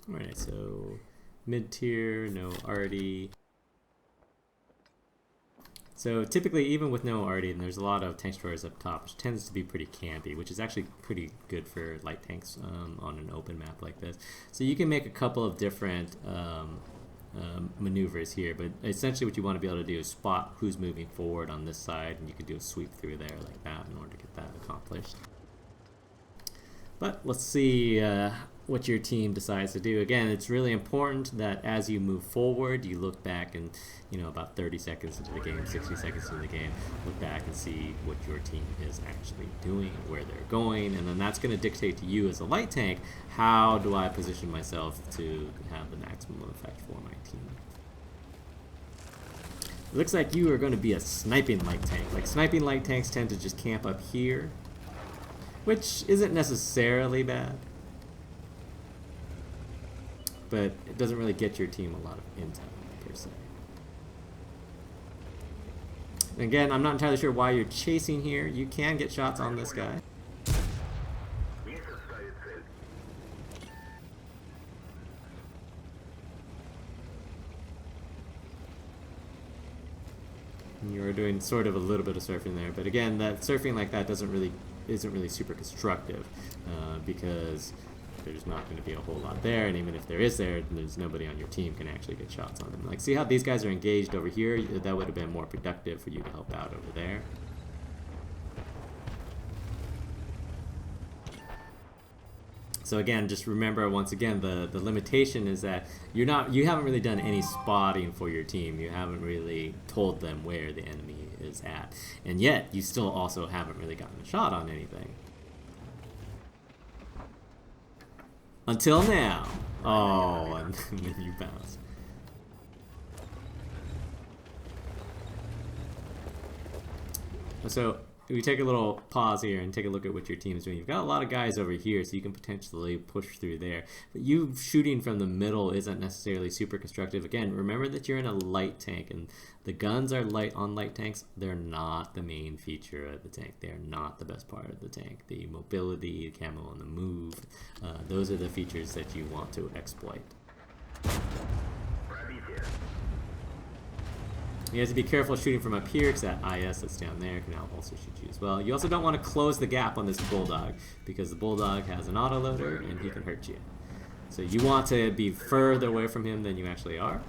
Alright, so mid-tier, no arty. So typically, even with no arty, and there's a lot of tank destroyers up top, which tends to be pretty campy, which is actually pretty good for light tanks on an open map like this. So you can make a couple of different maneuvers here, but essentially what you want to be able to do is spot who's moving forward on this side, and you can do a sweep through there like that in order to get that accomplished. But let's see what your team decides to do. Again, it's really important that as you move forward, you look back and, you know, about 30 seconds into the game, 60 seconds into the game, look back and see what your team is actually doing, where they're going, and then that's going to dictate to you as a light tank, how do I position myself to have the maximum effect for my team. It looks like you are going to be a sniping light tank. Like, sniping light tanks tend to just camp up here, which isn't necessarily bad, but it doesn't really get your team a lot of intel, per se. And again, I'm not entirely sure why you're chasing here. You can get shots on this guy. And you're doing sort of a little bit of surfing there, but again, that surfing like that isn't really super constructive because there's not going to be a whole lot there, and even if there is there's nobody on your team can actually get shots on them. Like, see how these guys are engaged over here? That would have been more productive for you to help out over there. So again, just remember once again the limitation is that you haven't really done any spotting for your team. You haven't really told them where the enemy is at, and yet you still also haven't really gotten a shot on anything. Until now. Oh, and then you bounce. So we take a little pause here and take a look at what your team is doing. You've got a lot of guys over here, so you can potentially push through there. But you shooting from the middle isn't necessarily super constructive. Again, remember that you're in a light tank, and the guns are light on light tanks. They're not the main feature of the tank. They're not the best part of the tank. The mobility, the camo on the move, those are the features that you want to exploit. You have to be careful shooting from up here because that IS that's down there can now also shoot you as well. You also don't want to close the gap on this bulldog because the bulldog has an autoloader and he can hurt you. So you want to be further away from him than you actually are.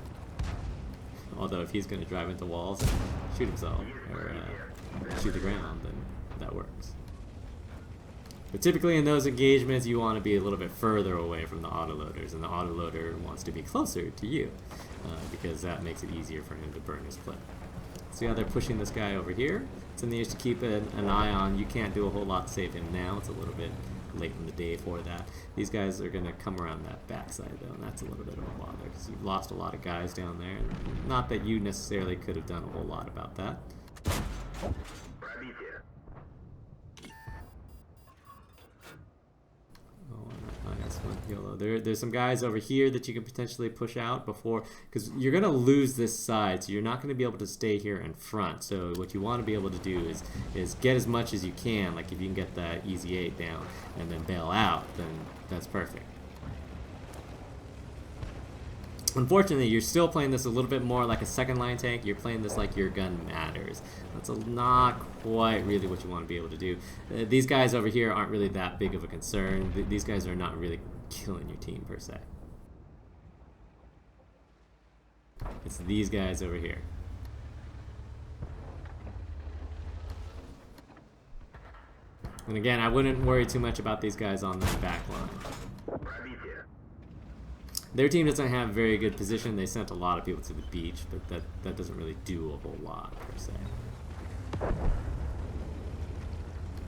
Although if he's going to drive into walls and shoot himself or shoot the ground, then that works. But typically in those engagements, you want to be a little bit further away from the autoloaders, and the autoloader wants to be closer to you because that makes it easier for him to burn his clip. See how they're pushing this guy over here? It's in the age to keep an eye on. You can't do a whole lot to save him now. It's a little bit late in the day for that. These guys are going to come around that backside though, and that's a little bit of a bother because you've lost a lot of guys down there. Not that you necessarily could have done a whole lot about that. There's some guys over here that you can potentially push out before, because you're going to lose this side, so you're not going to be able to stay here in front. So what you want to be able to do is get as much as you can. Like if you can get that easy 8 down and then bail out, then that's perfect. Unfortunately, you're still playing this a little bit more like a second line tank. You're playing this like your gun matters. That's not quite really what you want to be able to do. These guys over here aren't really that big of a concern. These guys are not really killing your team per se. It's these guys over here. And again, I wouldn't worry too much about these guys on the back line. Their team doesn't have very good position. They sent a lot of people to the beach, but that doesn't really do a whole lot per se.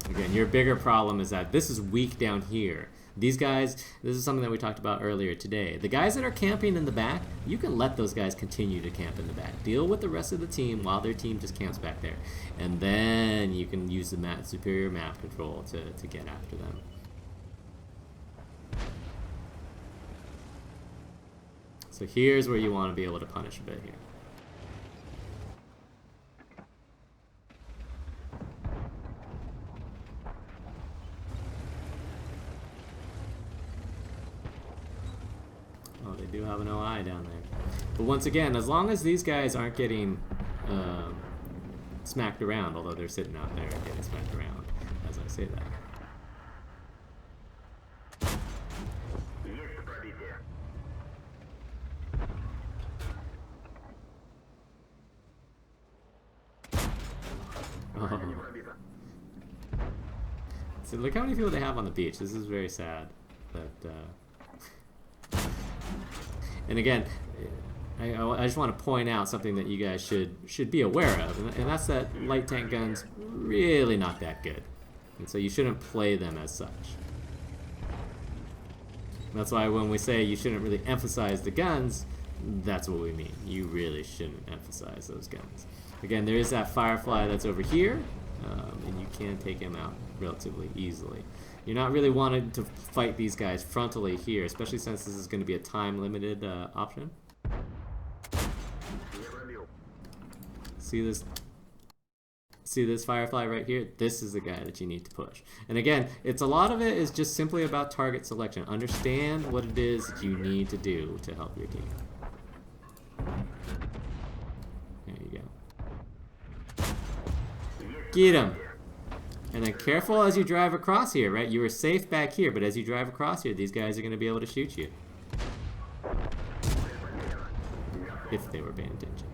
Again, your bigger problem is that this is weak down here. These guys, this is something that we talked about earlier today. The guys that are camping in the back, you can let those guys continue to camp in the back. Deal with the rest of the team while their team just camps back there. And then you can use the superior map control to get after them. So here's where you want to be able to punish a bit here. do have an OI down there. But once again, as long as these guys aren't getting smacked around, although they're sitting out there and getting smacked around as I say that. Oh. So look how many people they have on the beach. This is very sad. But, and again, I just want to point out something that you guys should be aware of, and that's that light tank guns really not that good, and so you shouldn't play them as such. That's why when we say you shouldn't really emphasize the guns, that's what we mean. You really shouldn't emphasize those guns. Again, there is that Firefly that's over here, and you can take him out relatively easily. You're not really wanting to fight these guys frontally here, especially since this is going to be a time-limited option. See this Firefly right here? This is the guy that you need to push. And again, a lot of it is just simply about target selection. Understand what it is that you need to do to help your team. There you go. Get him! And then careful as you drive across here, right? You were safe back here, but as you drive across here, these guys are going to be able to shoot you. If they were paying attention.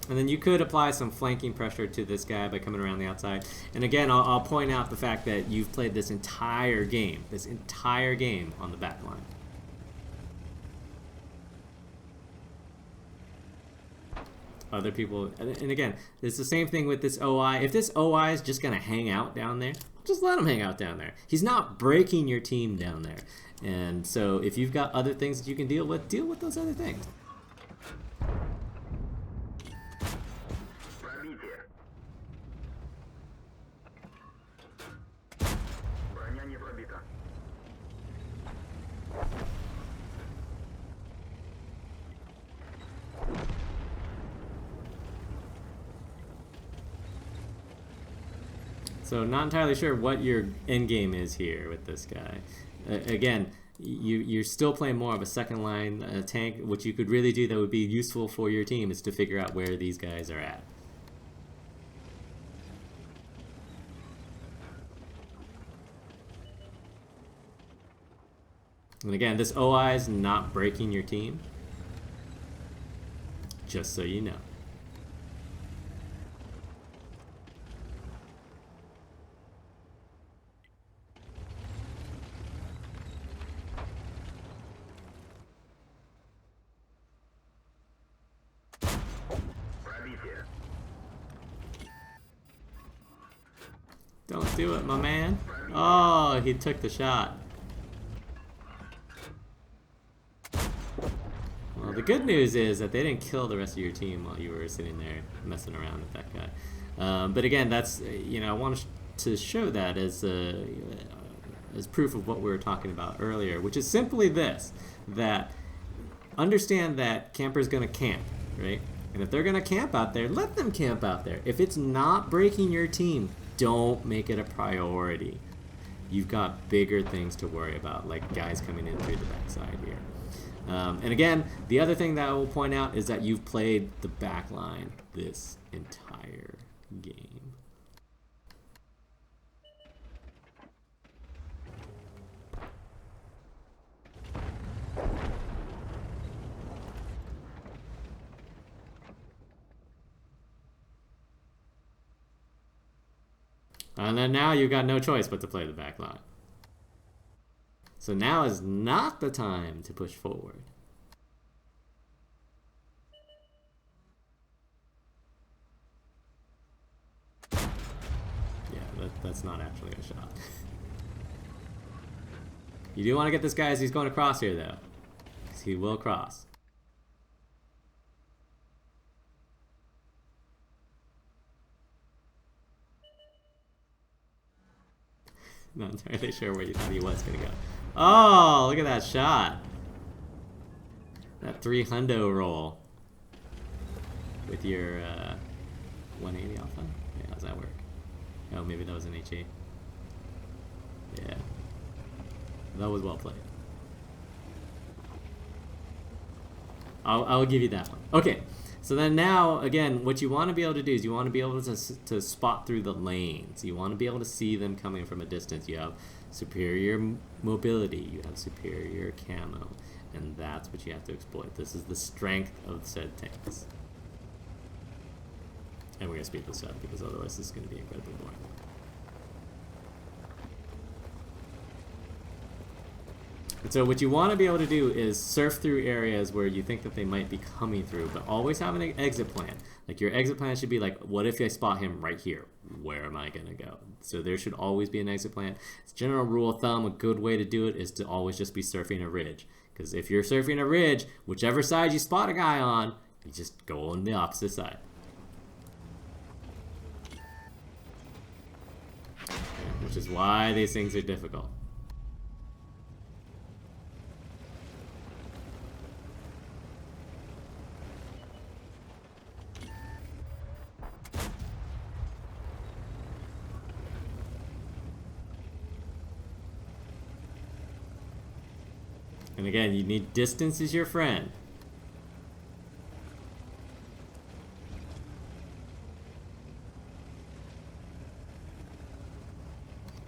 And then you could apply some flanking pressure to this guy by coming around the outside. And again, I'll point out the fact that you've played this entire game on the back line. Other people, and again, it's the same thing with this OI. If this OI is just going to hang out down there, just let him hang out down there. He's not breaking your team down there. And so if you've got other things that you can deal with those other things. So not entirely sure what your end game is here with this guy. Again, you're still playing more of a second line tank. What you could really do that would be useful for your team is to figure out where these guys are at. And again, this OI is not breaking your team. Just so you know. Don't do it, my man. Oh, he took the shot. Well, the good news is that they didn't kill the rest of your team while you were sitting there messing around with that guy. But again, that's, I want to show that as proof of what we were talking about earlier, which is simply this, that understand that camper's gonna camp, right? And if they're gonna camp out there, let them camp out there. If it's not breaking your team, don't make it a priority. You've got bigger things to worry about, like guys coming in through the backside here. And again, the other thing that I will point out is that you've played the back line this entire game. And then now you've got no choice but to play the back line. So now is not the time to push forward. Yeah, that's not actually a shot. You do want to get this guy as he's going across here, though. Because he will cross. Not entirely sure where you thought he was going to go. Oh, look at that shot. That 300 roll. With your 180 alpha. Yeah, how does that work? Oh, maybe that was an HE. Yeah. That was well played. I'll give you that one. Okay, so then now, again, what you want to be able to do is you want to be able to spot through the lanes. You want to be able to see them coming from a distance. You have superior mobility, you have superior camo, and that's what you have to exploit. This is the strength of said tanks. And we're going to speed this up because otherwise this is going to be incredibly boring. And so what you want to be able to do is surf through areas where you think that they might be coming through, but always have an exit plan. Like your exit plan should be like, what if I spot him right here? Where am I going to go? So there should always be an exit plan. It's a general rule of thumb. A good way to do it is to always just be surfing a ridge. Because if you're surfing a ridge, whichever side you spot a guy on, you just go on the opposite side. Which is why these things are difficult. And again, you need distance as your friend.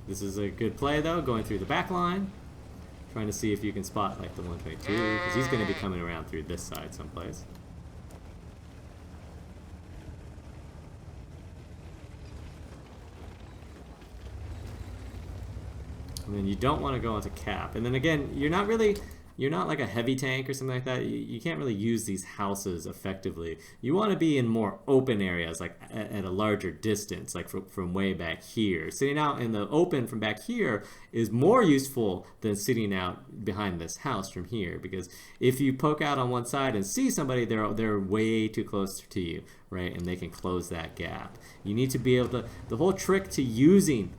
This is a good play though, going through the back line. Trying to see if you can spot like the 122, because he's going to be coming around through this side someplace. And then you don't want to go into cap. And then again, you're not like a heavy tank or something like that. You can't really use these houses effectively. You want to be in more open areas, like at a larger distance, like from way back here. Sitting out in the open from back here is more useful than sitting out behind this house from here, because if you poke out on one side and see somebody, they're way too close to you, right? And they can close that gap. You need to be able to, the whole trick to using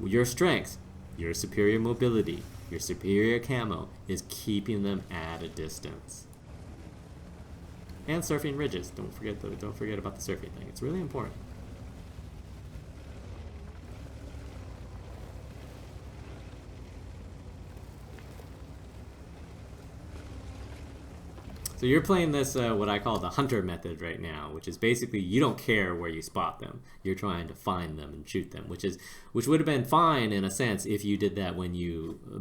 your strengths, your superior mobility, your superior camo, is keeping them at a distance. And surfing ridges. Don't forget about the surfing thing. It's really important. So you're playing this, what I call the hunter method right now, which is basically you don't care where you spot them. You're trying to find them and shoot them, which would have been fine in a sense if you did that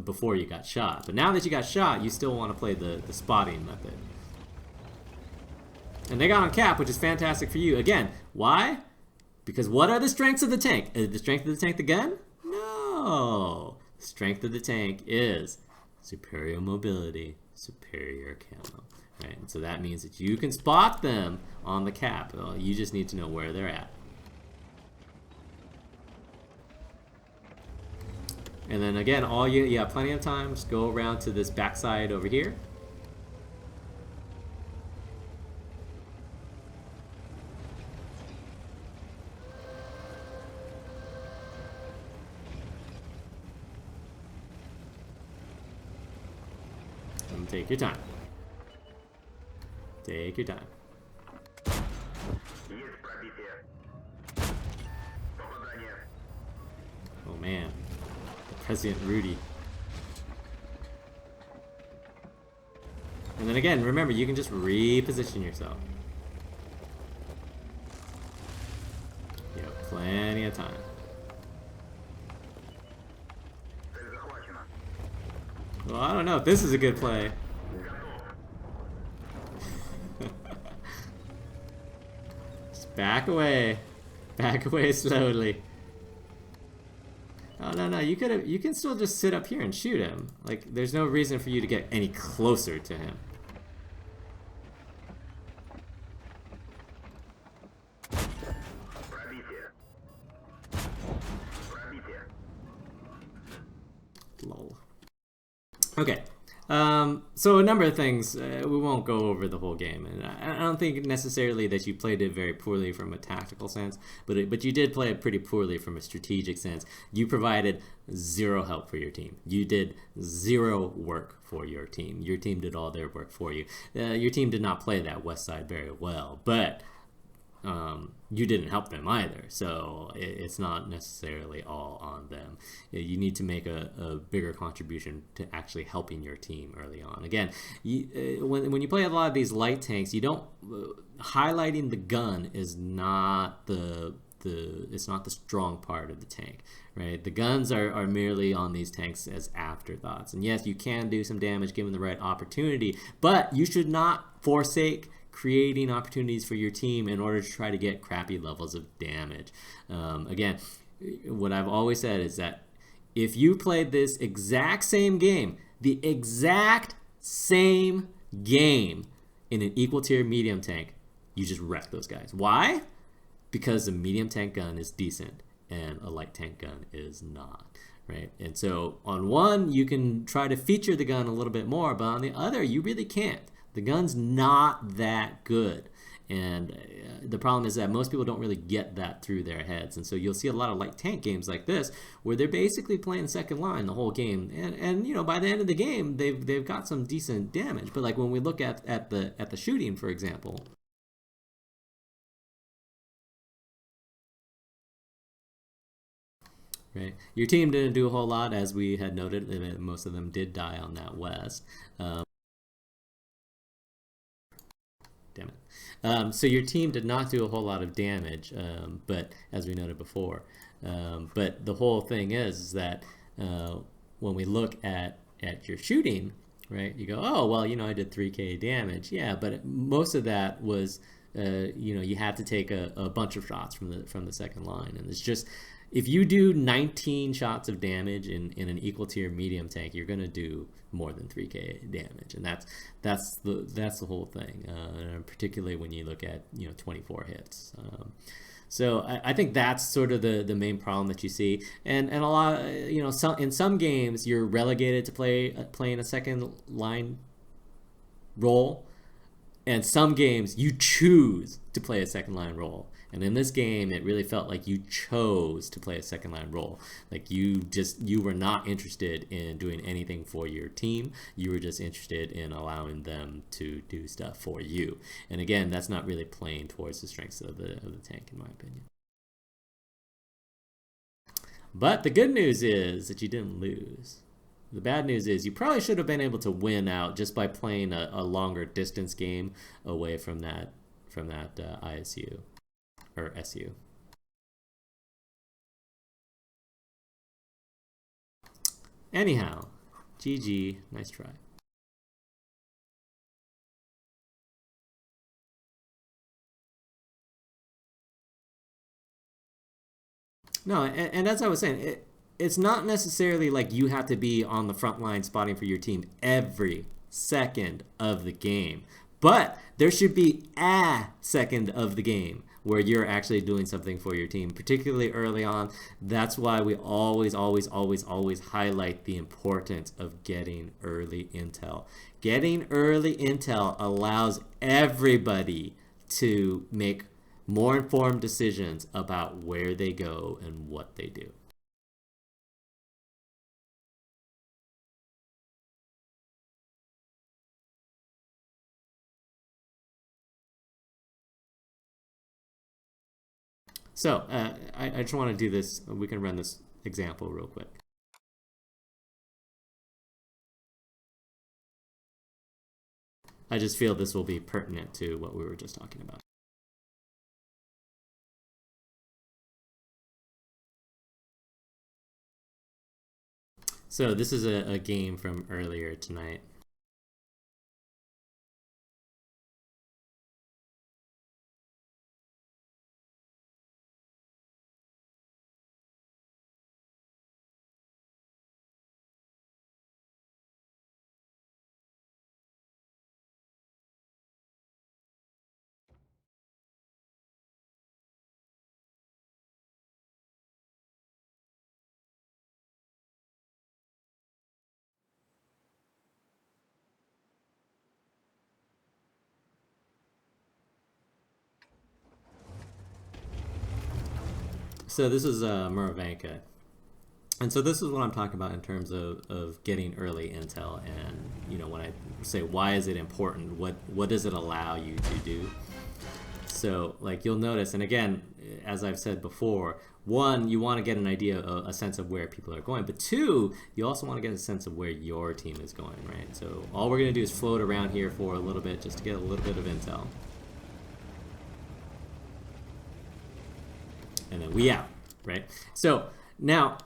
before you got shot. But now that you got shot, you still want to play the spotting method. And they got on cap, which is fantastic for you. Again, why? Because what are the strengths of the tank? Is the strength of the tank the gun? No. The strength of the tank is superior mobility, superior camo. Right, and so that means that you can spot them on the cap. You just need to know where they're at. And then again, you have plenty of time. Just go around to this backside over here. And take your time. Take your time. Oh man, President Rudy. And then again, remember, you can just reposition yourself. You have plenty of time. Well, I don't know if this is a good play. Back away slowly. Oh no, you can still just sit up here and shoot him. Like, there's no reason for you to get any closer to him. Lol. Okay. So a number of things, we won't go over the whole game, and I don't think necessarily that you played it very poorly from a tactical sense, but you did play it pretty poorly from a strategic sense. You provided zero help for your team. You did zero work for your team. Your team did all their work for you. Your team did not play that west side very well, but you didn't help them either, so it's not necessarily all on them. You need to make a bigger contribution to actually helping your team early on. Again, when you play a lot of these light tanks, you don't highlighting the gun is not it's not the strong part of the tank, right? The guns are merely on these tanks as afterthoughts. And yes, you can do some damage given the right opportunity, but you should not forsake creating opportunities for your team in order to try to get crappy levels of damage. Again, what I've always said is that if you played this exact same game, the exact same game in an equal tier medium tank, you just wreck those guys. Why? Because the medium tank gun is decent and a light tank gun is not, right? And so on one, you can try to feature the gun a little bit more, but on the other, you really can't. The gun's not that good. And the problem is that most people don't really get that through their heads. And so you'll see a lot of light tank games like this where they're basically playing second line the whole game. And you know, by the end of the game, they've got some decent damage. But like when we look at the shooting, for example, right? Your team didn't do a whole lot, as we had noted. Most of them did die on that west. Damn it. So your team did not do a whole lot of damage, but as we noted before. But the whole thing is that when we look at your shooting, right, you go, oh, well, you know, I did 3K damage. Yeah, but most of that was, you know, you had to take a bunch of shots from the second line. And it's just, if you do 19 shots of damage in an equal tier medium tank, you're going to do more than 3K damage, and that's the whole thing. Particularly when you look at, you know, 24 hits. So I think that's sort of the main problem that you see, and a lot, you know, in some games you're relegated to playing a second line role, and some games you choose to play a second line role. And in this game, it really felt like you chose to play a second line role. Like you were not interested in doing anything for your team. You were just interested in allowing them to do stuff for you. And again, that's not really playing towards the strengths of the tank, in my opinion. But the good news is that you didn't lose. The bad news is you probably should have been able to win out just by playing a longer distance game away from that ISU. Or SU. Anyhow, GG, nice try. No, and as I was saying, it's not necessarily like you have to be on the front line spotting for your team every second of the game. But there should be a second of the game where you're actually doing something for your team, particularly early on. That's why we always highlight the importance of getting early intel. Getting early intel allows everybody to make more informed decisions about where they go and what they do. So I just want to do this. We can run this example real quick. I just feel this will be pertinent to what we were just talking about. So this is a game from earlier tonight. So this is Muravanka. And so this is what I'm talking about in terms of getting early intel. And, you know, when I say why is it important, what does it allow you to do? So like you'll notice, and again, as I've said before, one, you want to get an idea, a sense of where people are going, but two, you also want to get a sense of where your team is going, right? So all we're going to do is float around here for a little bit just to get a little bit of intel. And then we out, right? So now,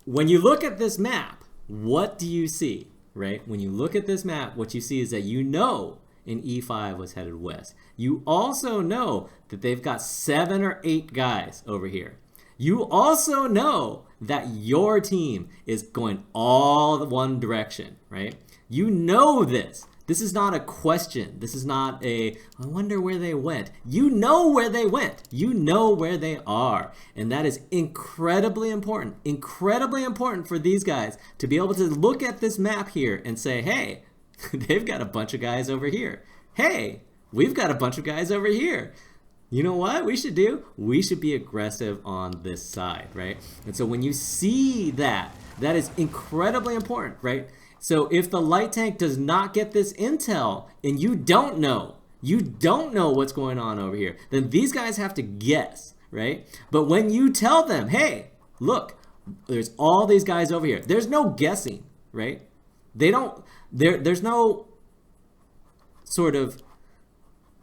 when you look at this map, what do you see, right? When you look at this map, what you see is that you know in E5 was headed west. You also know that they've got 7 or 8 guys over here. You also know that your team is going all the one direction, right? You know this. This is not a question. This is not a, I wonder where they went. You know where they went. You know where they are. And that is incredibly important for these guys to be able to look at this map here and say, hey, they've got a bunch of guys over here. Hey, we've got a bunch of guys over here. You know what we should do? We should be aggressive on this side, right? And so when you see that, that is incredibly important, right? So if the light tank does not get this intel and you don't know what's going on over here, then these guys have to guess, right? But when you tell them, hey, look, there's all these guys over here, there's no guessing, right? There's no sort of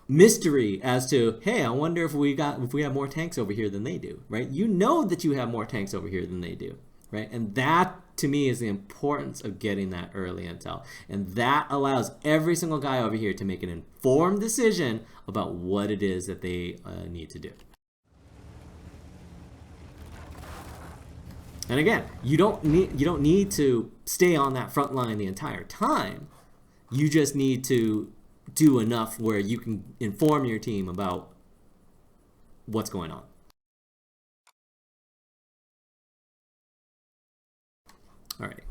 mystery as to, hey, I wonder if we have more tanks over here than they do, right? You know that you have more tanks over here than they do, right? And that to me is the importance of getting that early intel, and that allows every single guy over here to make an informed decision about what it is that they need to do. And again, you don't need to stay on that front line the entire time. You just need to do enough where you can inform your team about what's going on. All right.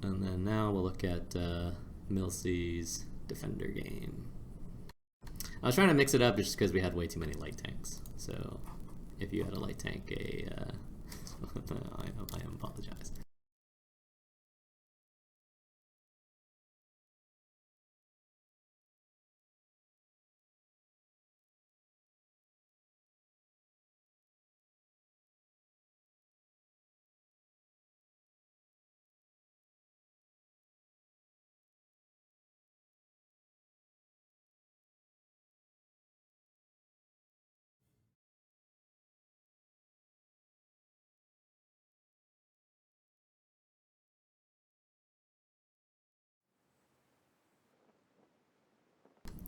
And then now we'll look at milsy's defender game. I was trying to mix it up just because we had way too many light tanks. So if you had a light tank, I apologize.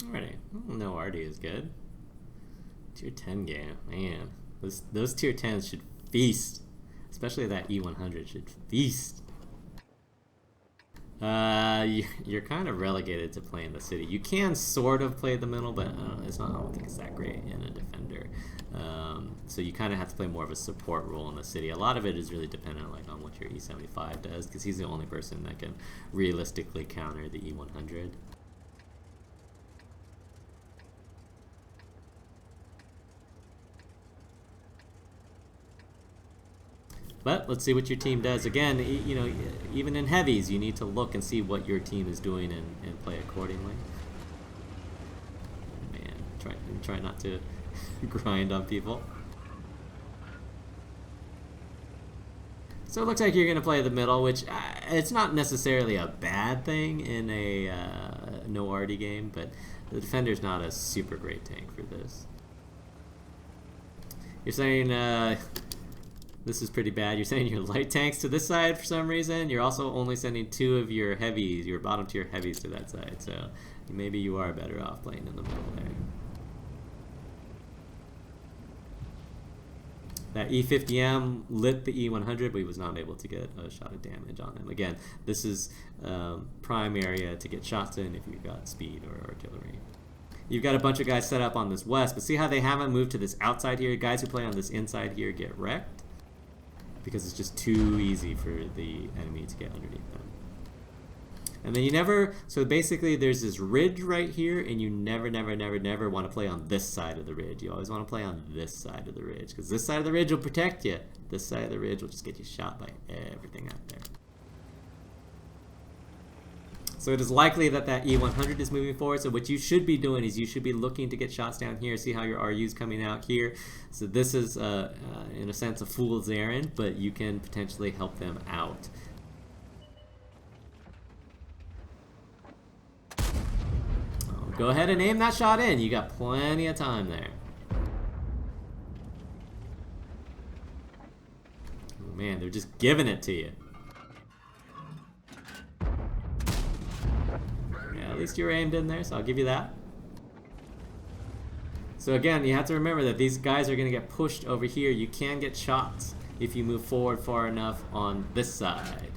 Alrighty, no RD is good. Tier 10 game, man. Those tier 10s should feast. Especially that E100 should feast. You're kind of relegated to playing the city. You can sort of play the middle, but I don't think it's that great in a defender. So you kind of have to play more of a support role in the city. A lot of it is really dependent on what your E75 does, because he's the only person that can realistically counter the E100. But let's see what your team does. Again, you know, even in heavies, you need to look and see what your team is doing and play accordingly. Man, try not to grind on people. So it looks like you're going to play the middle, which it's not necessarily a bad thing in a no RD game, but the defender's not a super great tank for this. You're saying this is pretty bad. You're sending your light tanks to this side for some reason. You're also only sending 2 of your heavies, your bottom tier heavies, to that side. So maybe you are better off playing in the middle there. That E50M lit the E100, but he was not able to get a shot of damage on him. Again, this is prime area to get shots in if you've got speed or artillery. You've got a bunch of guys set up on this west, but see how they haven't moved to this outside here? Guys who play on this inside here get wrecked because it's just too easy for the enemy to get underneath them. And then you never, so basically there's this ridge right here, and you never want to play on this side of the ridge. You always want to play on this side of the ridge, because this side of the ridge will protect you. This side of the ridge will just get you shot by everything out there. So it is likely that that E100 is moving forward. So what you should be doing is you should be looking to get shots down here. See how your RU's coming out here. So this is, in a sense, a fool's errand, but you can potentially help them out. Go ahead and aim that shot in. You got plenty of time there. Oh man, they're just giving it to you. Yeah, at least you're aimed in there, so I'll give you that. So again, you have to remember that these guys are going to get pushed over here. You can get shots if you move forward far enough on this side.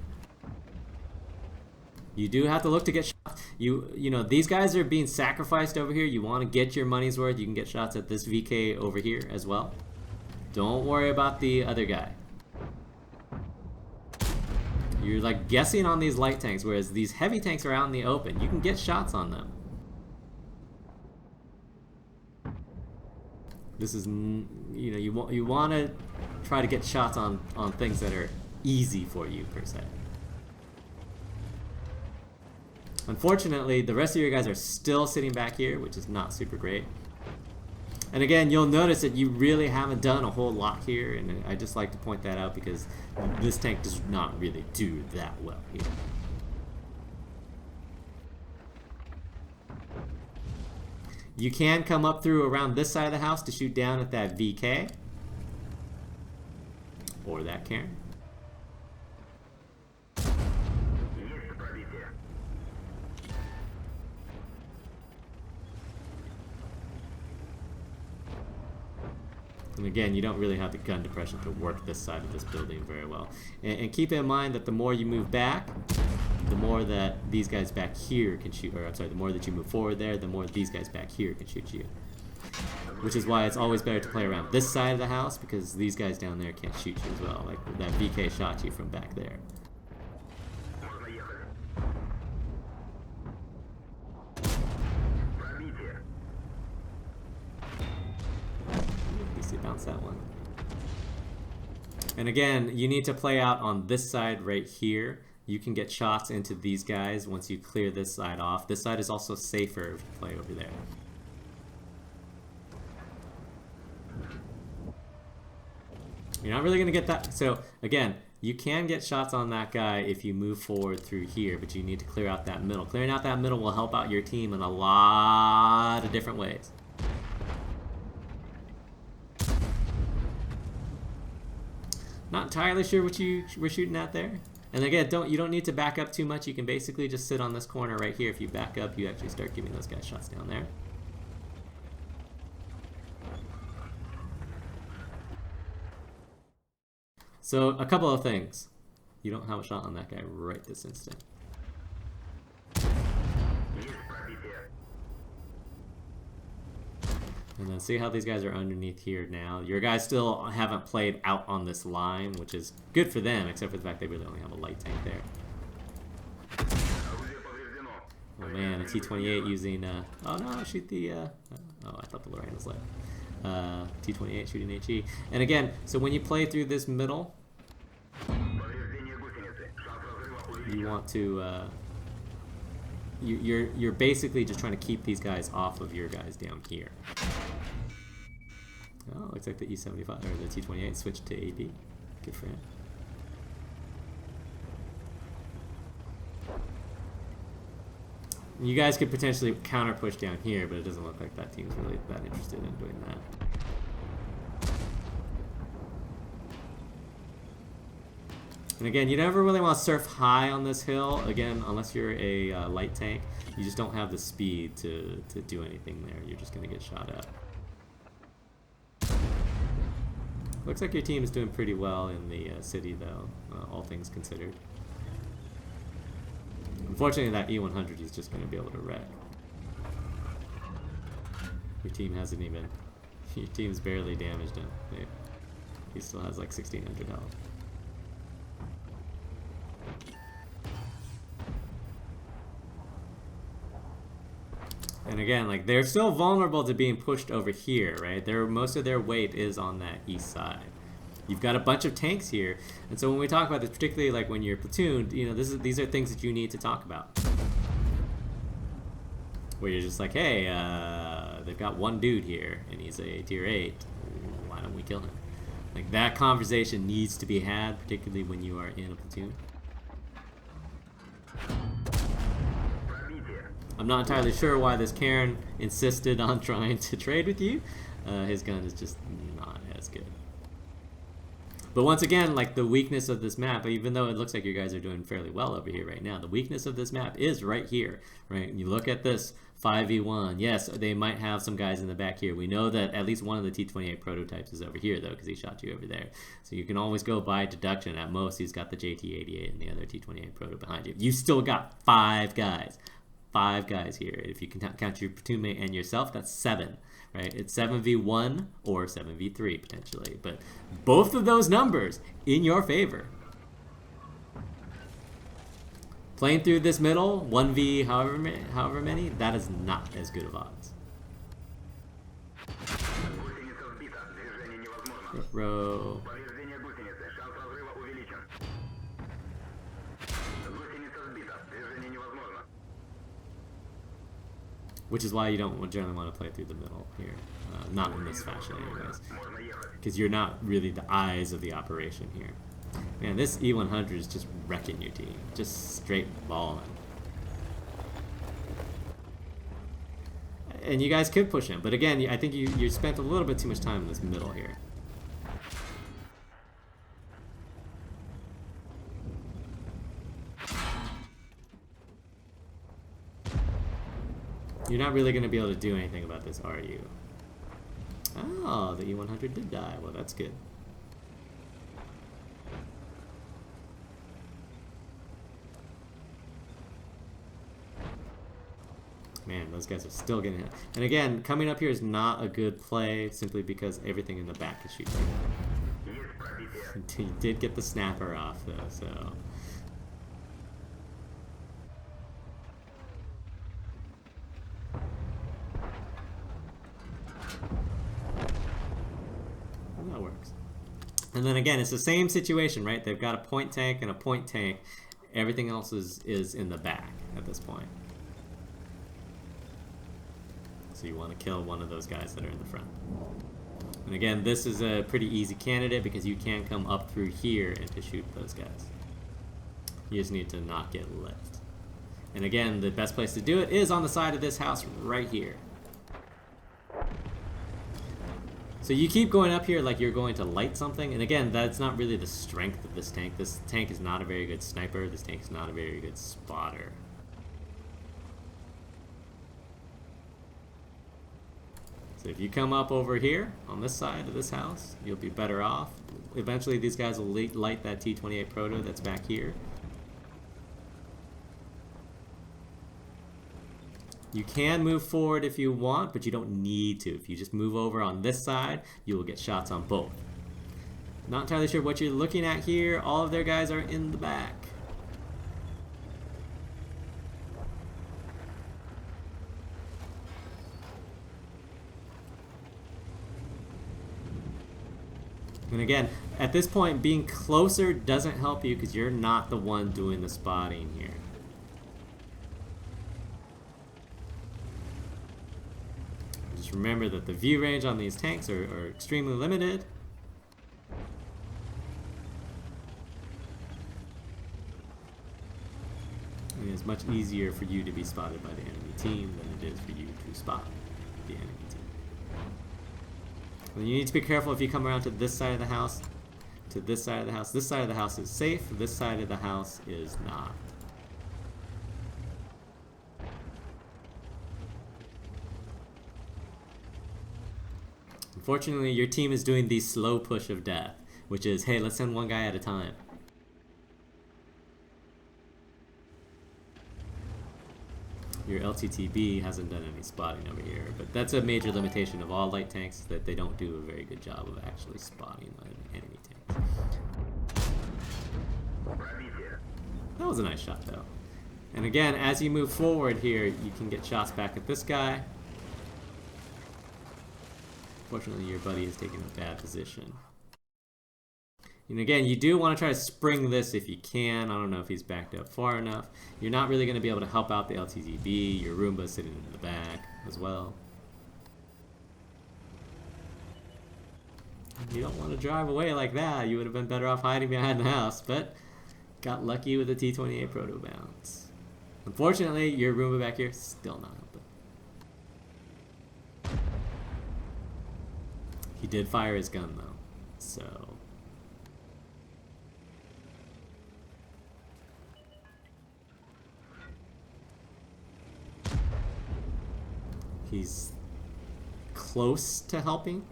You do have to look to get shots. You know, these guys are being sacrificed over here. You want to get your money's worth. You can get shots at this VK over here as well. Don't worry about the other guy. You're like guessing on these light tanks, whereas these heavy tanks are out in the open. You can get shots on them. This is, you know, you want to try to get shots on things that are easy for you per se. Unfortunately, the rest of your guys are still sitting back here, which is not super great. And again, you'll notice that you really haven't done a whole lot here, and I just like to point that out because this tank does not really do that well here. You can come up through around this side of the house to shoot down at that VK. Or that Karen. And again, you don't really have the gun depression to work this side of this building very well. And keep in mind that the more you move back, the more that these guys back here can shoot, or I'm sorry, the more that you move forward there, the more these guys back here can shoot you. Which is why it's always better to play around this side of the house, because these guys down there can't shoot you as well. Like that VK shot you from back there. Bounce that one. And again, you need to play out on this side right here. You can get shots into these guys once you clear this side off. This side is also safer if you play over there. You're not really going to get that. So again, you can get shots on that guy if you move forward through here, but you need to clear out that middle. Clearing out that middle will help out your team in a lot of different ways. Not entirely sure what you were shooting at there. And again, you don't need to back up too much. You can basically just sit on this corner right here. If you back up, you actually start giving those guys shots down there. So a couple of things. You don't have a shot on that guy right this instant. And then see how these guys are underneath here now. Your guys still haven't played out on this line, which is good for them, except for the fact they really only have a light tank there. Oh man, a T-28 using, oh no, shoot the, oh, I thought the Lorraine was left. T-28 shooting HE. And again, so when you play through this middle, you want to, you're basically just trying to keep these guys off of your guys down here. Oh, looks like the E75 or the T28 switched to AD. Good for him. You guys could potentially counter push down here, but it doesn't look like that team's really that interested in doing that. And again, you never really want to surf high on this hill. Again, unless you're a light tank, you just don't have the speed to do anything there. You're just going to get shot at. Looks like your team is doing pretty well in the city, though, all things considered. Unfortunately, that E100 is just going to be able to wreck. Your team hasn't even... Your team's barely damaged him. He still has like 1,600 health. And again, like, they're still vulnerable to being pushed over here, right? Most of their weight is on that east side. You've got a bunch of tanks here, and so when we talk about this, particularly like when you're platooned, you know, these are things that you need to talk about. Where you're just like, hey, they've got one dude here, and he's a tier 8. Why don't we kill him? Like, that conversation needs to be had, particularly when you are in a platoon. I'm not entirely sure why this Karen insisted on trying to trade with you. His gun is just not as good. But once again, like, the weakness of this map, even though it looks like you guys are doing fairly well over here right now, the weakness of this map is right here, right? And you look at this 5v1. Yes, they might have some guys in the back here. We know that at least one of the T-28 prototypes is over here, though, because he shot you over there. So you can always go by deduction. At most, he's got the JT-88 and the other T-28 proto behind you. You still got 5 guys. 5 guys here. If you can count your platoon mate and yourself, that's 7. Right? It's 7v1 or 7v3 potentially, but both of those numbers in your favor. Playing through this middle, 1v however many, that is not as good of odds. Row. Which is why you don't generally want to play through the middle here. Not in this fashion anyways. Because you're not really the eyes of the operation here. Man, this E100 is just wrecking your team. Just straight balling. And you guys could push him. But again, I think you spent a little bit too much time in this middle here. You're not really going to be able to do anything about this, are you? Oh, the E100 did die. Well, that's good. Man, those guys are still getting hit. And again, coming up here is not a good play simply because everything in the back is shooting. You did get the snapper off, though, so... that works. And then again, it's the same situation, right? They've got a point tank and a point tank. Everything else is in the back at this point. So you want to kill one of those guys that are in the front. And again, this is a pretty easy candidate because you can come up through here and to shoot those guys. You just need to not get lit. And again, the best place to do it is on the side of this house right here. So you keep going up here like you're going to light something, and again, that's not really the strength of this tank. This tank is not a very good sniper. This tank is not a very good spotter. So if you come up over here on this side of this house, you'll be better off. Eventually these guys will light that T-28 proto that's back here. You can move forward if you want, but you don't need to. If you just move over on this side, you will get shots on both. Not entirely sure what you're looking at here. All of their guys are in the back. And again, at this point, being closer doesn't help you because you're not the one doing the spotting here. Remember that the view range on these tanks are extremely limited. And it's much easier for you to be spotted by the enemy team than it is for you to spot the enemy team. And you need to be careful if you come around to this side of the house, to this side of the house. This side of the house is safe, this side of the house is not. Unfortunately, your team is doing the slow push of death, which is, hey, let's send one guy at a time. Your LTTB hasn't done any spotting over here, but that's a major limitation of all light tanks, that they don't do a very good job of actually spotting enemy tanks. That was a nice shot, though. And again, as you move forward here, you can get shots back at this guy. Fortunately, your buddy is taking a bad position. And again, you do want to try to spring this if you can. I don't know if he's backed up far enough. You're not really going to be able to help out the LTTB. Your Roomba's sitting in the back as well. You don't want to drive away like that. You would have been better off hiding behind the house, but got lucky with the T-28 proto bounce. Unfortunately, your Roomba back here still not helping. He did fire his gun though, so he's close to helping.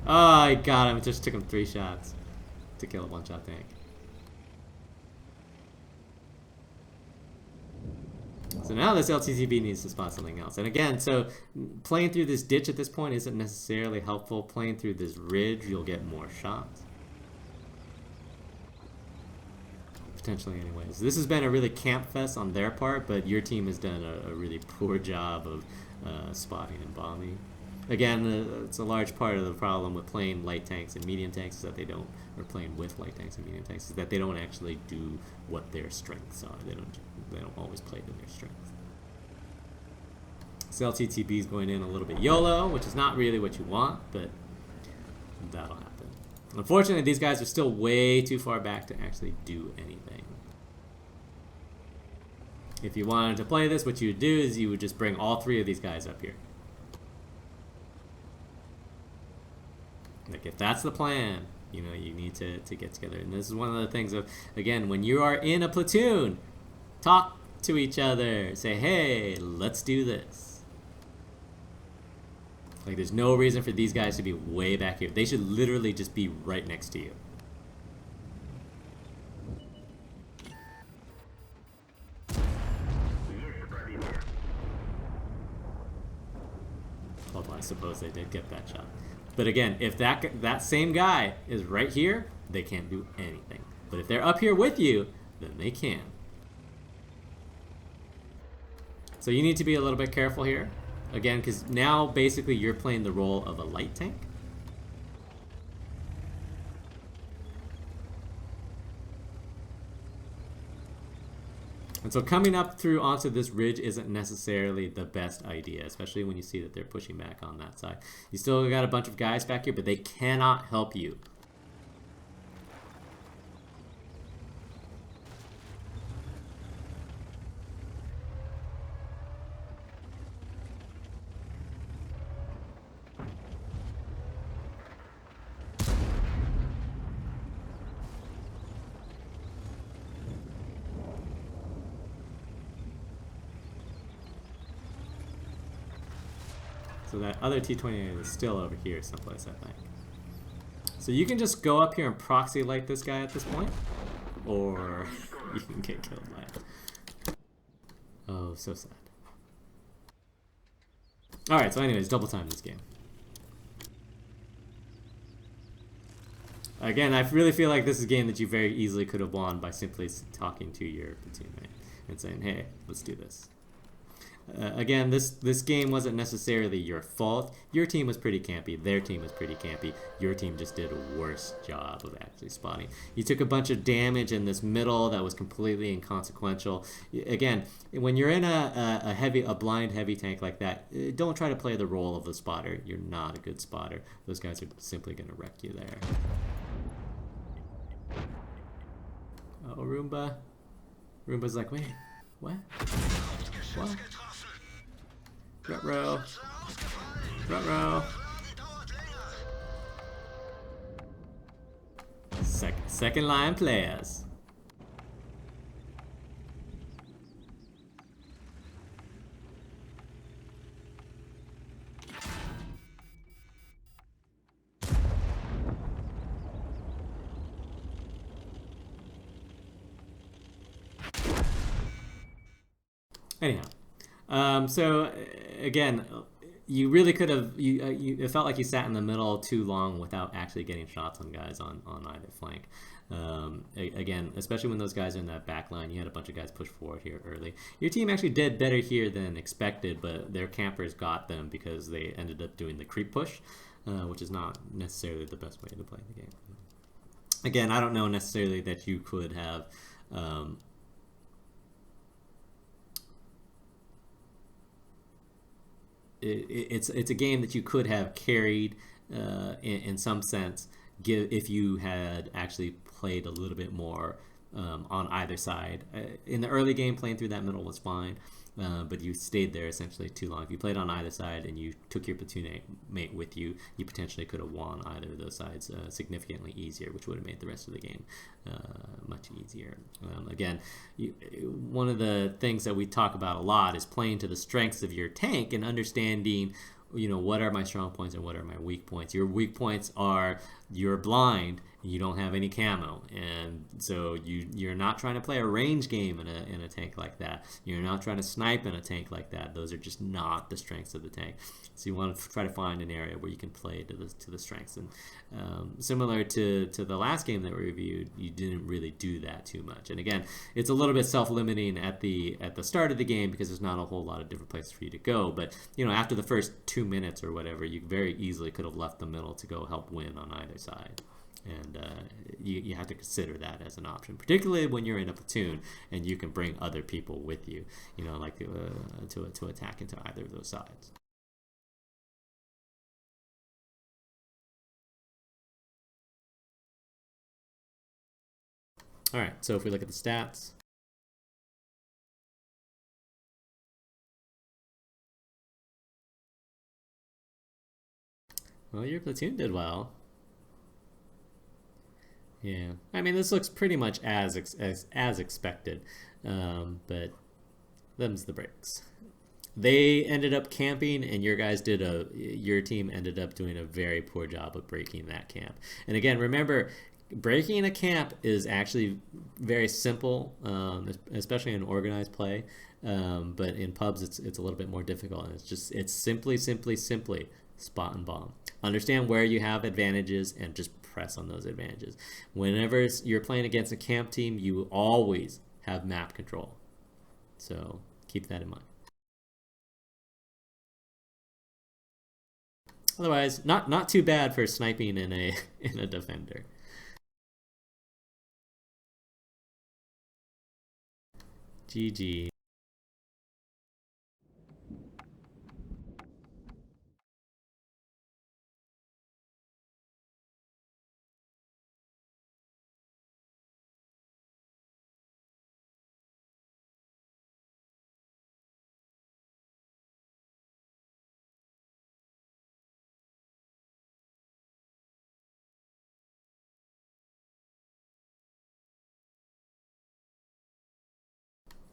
Oh, I got him. It just took him 3 shots to kill a one-shot tank. So now this LTTB needs to spot something else. And again, so playing through this ditch at this point isn't necessarily helpful. Playing through this ridge, you'll get more shots. Potentially anyways. This has been a really camp fest on their part, but your team has done a really poor job of spotting and bombing. Again, it's a large part of the problem with playing light tanks and medium tanks is that they don't, or playing with light tanks and medium tanks, is that they don't actually do what their strengths are. They don't always play to their strengths. So LTTB is going in a little bit YOLO, which is not really what you want, but that'll happen. Unfortunately, these guys are still way too far back to actually do anything. If you wanted to play this, what you would do is you would just bring all 3 of these guys up here. Like, if that's the plan, you know, you need to get together. And this is one of the things of, again, when you are in a platoon, talk to each other. Say, hey, let's do this. Like, there's no reason for these guys to be way back here. They should literally just be right next to you. Although I suppose they did get that shot. But again, if that same guy is right here, they can't do anything. But if they're up here with you, then they can. So you need to be a little bit careful here. Again, because now basically you're playing the role of a light tank. And so coming up through onto this ridge isn't necessarily the best idea, especially when you see that they're pushing back on that side. You still got a bunch of guys back here, but they cannot help you. So that other T-28 is still over here someplace, I think. So you can just go up here and proxy light this guy at this point, or you can get killed by it. Oh, so sad. Alright, so anyways, double time this game. Again, I really feel like this is a game that you very easily could have won by simply talking to your teammate and saying, hey, let's do this. Again, this game wasn't necessarily your fault. Your team was pretty campy. Their team was pretty campy. Your team just did a worse job of actually spotting. You took a bunch of damage in this middle that was completely inconsequential. Again, when you're in a blind heavy tank like that, don't try to play the role of a spotter. You're not a good spotter. Those guys are simply going to wreck you there. Oh, Roomba. Roomba's like, wait, what? What? Front row. Front row. Second line players. Anyhow, so again, you really could have. It felt like you sat in the middle too long without actually getting shots on guys on either flank. Again, especially when those guys are in that back line, you had a bunch of guys push forward here early. Your team actually did better here than expected, but their campers got them because they ended up doing the creep push, which is not necessarily the best way to play the game. Again, I don't know necessarily that you could have it's a game that you could have carried in some sense if you had actually played a little bit more on either side. In the early game, playing through that middle was fine, but you stayed there essentially too long. If you played on either side and you took your platoon mate with you, you potentially could have won either of those sides significantly easier, which would have made the rest of the game much easier. Again, one of the things that we talk about a lot is playing to the strengths of your tank and understanding, what are my strong points and what are my weak points. Your weak points are you're blind, you don't have any camo, and so you're not trying to play a range game in a tank like that. You're not trying to snipe in a tank like that. Those are just not the strengths of the tank. So you want to try to find an area where you can play to the strengths. And similar to the last game that we reviewed, you didn't really do that too much. And again, it's a little bit self-limiting at the start of the game because there's not a whole lot of different places for you to go. But after the first 2 minutes or whatever, you very easily could have left the middle to go help win on either side. And you have to consider that as an option, particularly when you're in a platoon and you can bring other people with you, like to attack into either of those sides. All right, so if we look at the stats, well, your platoon did well. Yeah, I mean, this looks pretty much as expected, but them's the breaks. They ended up camping, and your team ended up doing a very poor job of breaking that camp. And again, remember, breaking a camp is actually very simple, especially in organized play. But in pubs, it's a little bit more difficult, and it's simply spot and bomb. Understand where you have advantages and just press on those advantages. Whenever you're playing against a camp team, you always have map control. So keep that in mind. Otherwise, not too bad for sniping in a defender. GG.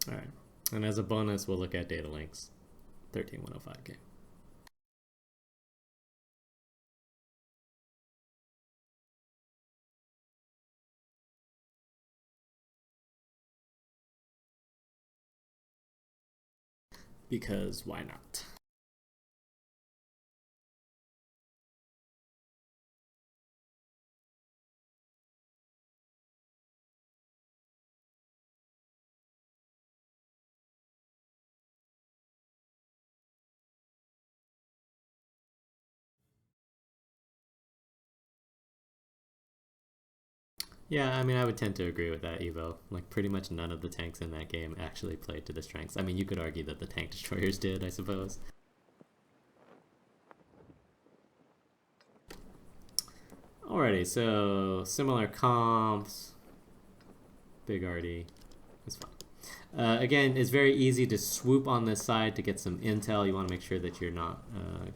All right, and as a bonus, we'll look at data links 13105K. Because why not? Yeah, I mean, I would tend to agree with that, Evo. Like, pretty much none of the tanks in that game actually played to the strengths. I mean, you could argue that the tank destroyers did, I suppose. Alrighty, so similar comps. Big RD. It's fine. Again, it's very easy to swoop on this side to get some intel. You want to make sure that you're not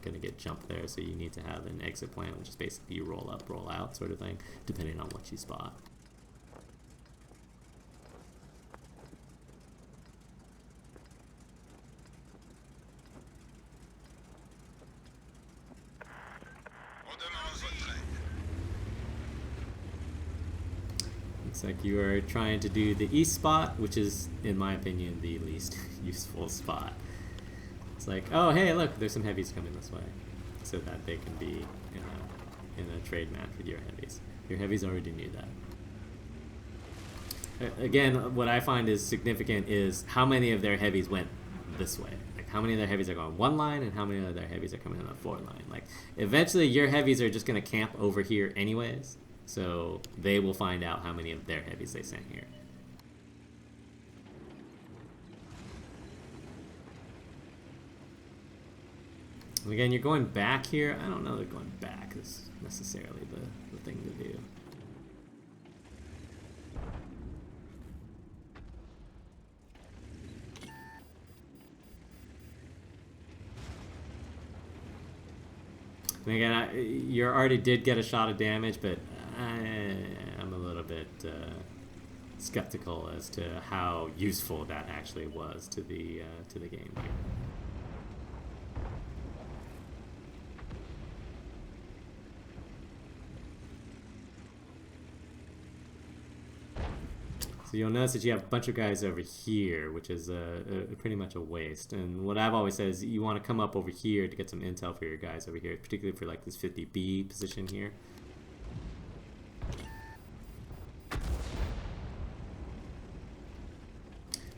going to get jumped there, so you need to have an exit plan, which is basically you roll up, roll out sort of thing, depending on what you spot. Looks like you are trying to do the east spot, which is, in my opinion, the least useful spot. It's like, oh hey, look, there's some heavies coming this way, so that they can be in a trade match with your heavies. Your heavies already knew that. Again, what I find is significant is how many of their heavies went this way. Like how many of their heavies are going one line and how many of their heavies are coming on the 4 line. Like eventually your heavies are just going to camp over here anyways, so they will find out how many of their heavies they sent here. And again, you're going back here. I don't know that going back is necessarily the thing to do. And again, you already did get a shot of damage, but I'm a little bit skeptical as to how useful that actually was to the game here. So you'll notice that you have a bunch of guys over here, which is pretty much a waste. And what I've always said is you want to come up over here to get some intel for your guys over here, particularly for like this 50B position here.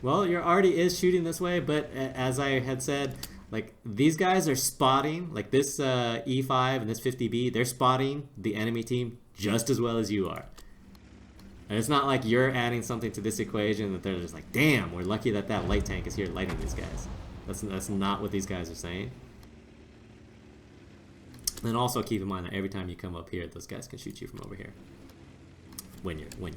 Well, your already is shooting this way, but as I had said, like these guys are spotting, like this E5 and this 50B, they're spotting the enemy team just as well as you are. And it's not like you're adding something to this equation that they're just like, damn, we're lucky that that light tank is here lighting these guys. That's not what these guys are saying. And also keep in mind that every time you come up here, those guys can shoot you from over here when you're lit.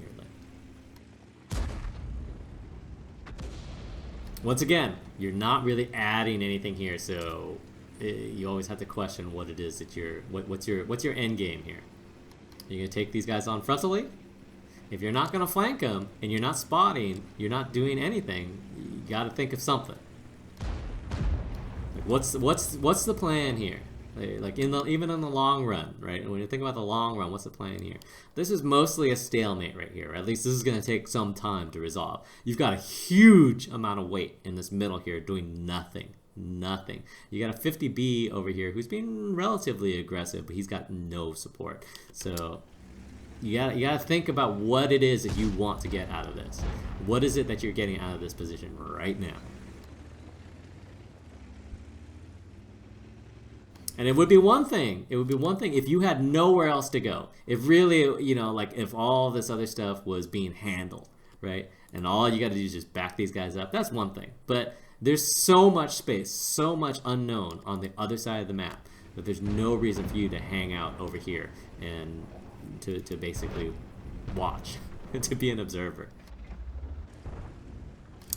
Once again, you're not really adding anything here, so you always have to question what it is that what's your end game here. You're gonna take these guys on frontally. If you're not gonna flank them and you're not spotting, you're not doing anything. You got to think of something. Like what's the plan here? Like even in the long run, right? When you think about the long run, what's the plan here? This is mostly a stalemate right here. At least this is gonna take some time to resolve. You've got a huge amount of weight in this middle here doing nothing. Nothing. You got a 50B over here who's being relatively aggressive, but he's got no support. So you gotta think about what it is that you want to get out of this. What is it that you're getting out of this position right now? And it would be one thing. It would be one thing if you had nowhere else to go. If really, you know, like if all this other stuff was being handled, right? And all you got to do is just back these guys up. That's one thing. But there's so much space, so much unknown on the other side of the map that there's no reason for you to hang out over here and to basically watch, to be an observer.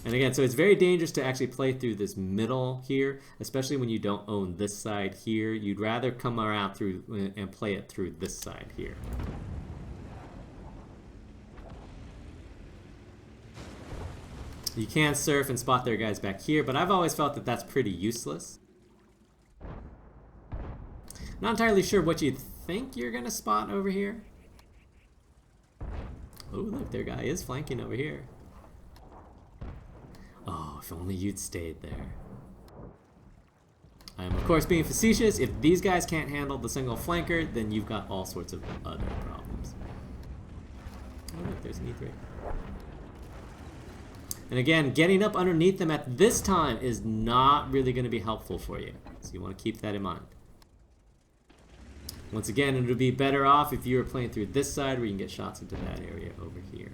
And again, so it's very dangerous to actually play through this middle here, especially when you don't own this side here. You'd rather come around through and play it through this side here. You can surf and spot their guys back here, but I've always felt that that's pretty useless. Not entirely sure what you think you're gonna spot over here. Oh, look, their guy is flanking over here. Oh, if only you'd stayed there. I am, of course, being facetious. If these guys can't handle the single flanker, then you've got all sorts of other problems. Oh, look, there's an E3. And again, getting up underneath them at this time is not really going to be helpful for you. So you want to keep that in mind. Once again, it would be better off if you were playing through this side where you can get shots into that area over here.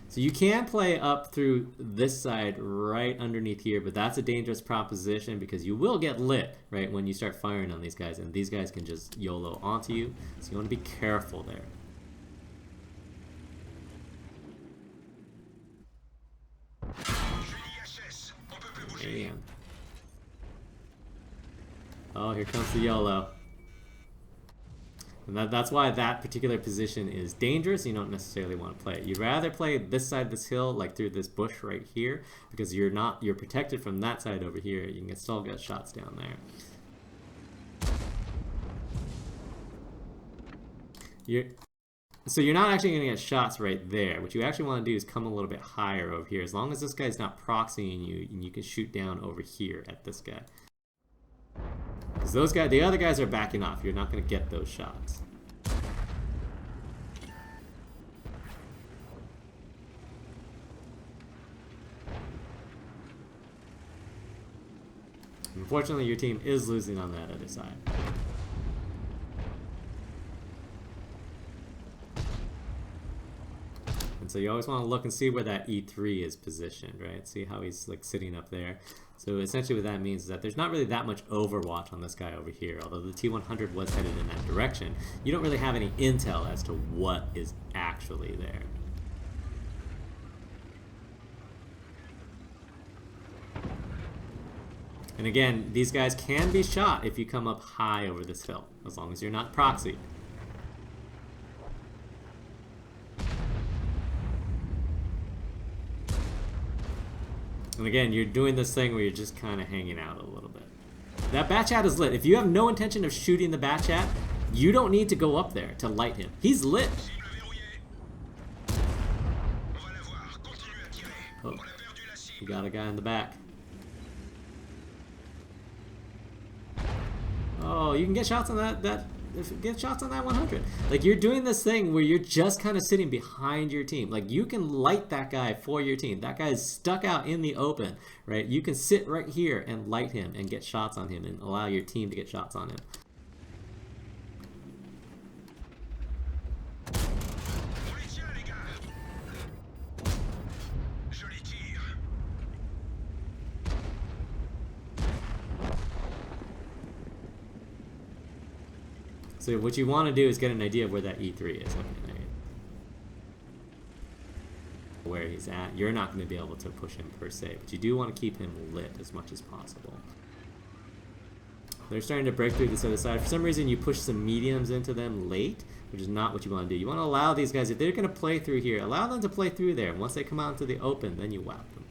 So you can play up through this side right underneath here, but that's a dangerous proposition because you will get lit, right, when you start firing on these guys, and these guys can just YOLO onto you. So you want to be careful there. Damn. Oh, here comes the YOLO. And that's why that particular position is dangerous. You don't necessarily want to play it. You'd rather play this side of this hill, like through this bush right here, because you're protected from that side over here. You can still get shots down there. So you're not actually going to get shots right there. What you actually want to do is come a little bit higher over here. As long as this guy's not proxying you, and you can shoot down over here at this guy. Because those guys, the other guys are backing off. You're not going to get those shots. Unfortunately, your team is losing on that other side. And so you always want to look and see where that E3 is positioned, right? See how he's like sitting up there. So essentially what that means is that there's not really that much overwatch on this guy over here. Although the T100 was headed in that direction, you don't really have any intel as to what is actually there. And again, these guys can be shot if you come up high over this hill, as long as you're not proxied. And again, you're doing this thing where you're just kind of hanging out a little bit. That Batchat is lit. If you have no intention of shooting the Batchat, you don't need to go up there to light him. He's lit. Oh, you got a guy in the back. Oh, you can get shots on get shots on that 100. Like, you're doing this thing where you're just kind of sitting behind your team. Like, you can light that guy for your team. That guy is stuck out in the open, right? You can sit right here and light him and get shots on him and allow your team to get shots on him. So what you want to do is get an idea of where that E3 is. Okay, where he's at. You're not going to be able to push him per se, but you do want to keep him lit as much as possible. They're starting to break through this other side. For some reason, you push some mediums into them late, which is not what you want to do. You want to allow these guys, if they're going to play through here, allow them to play through there. And once they come out into the open, then you whack them.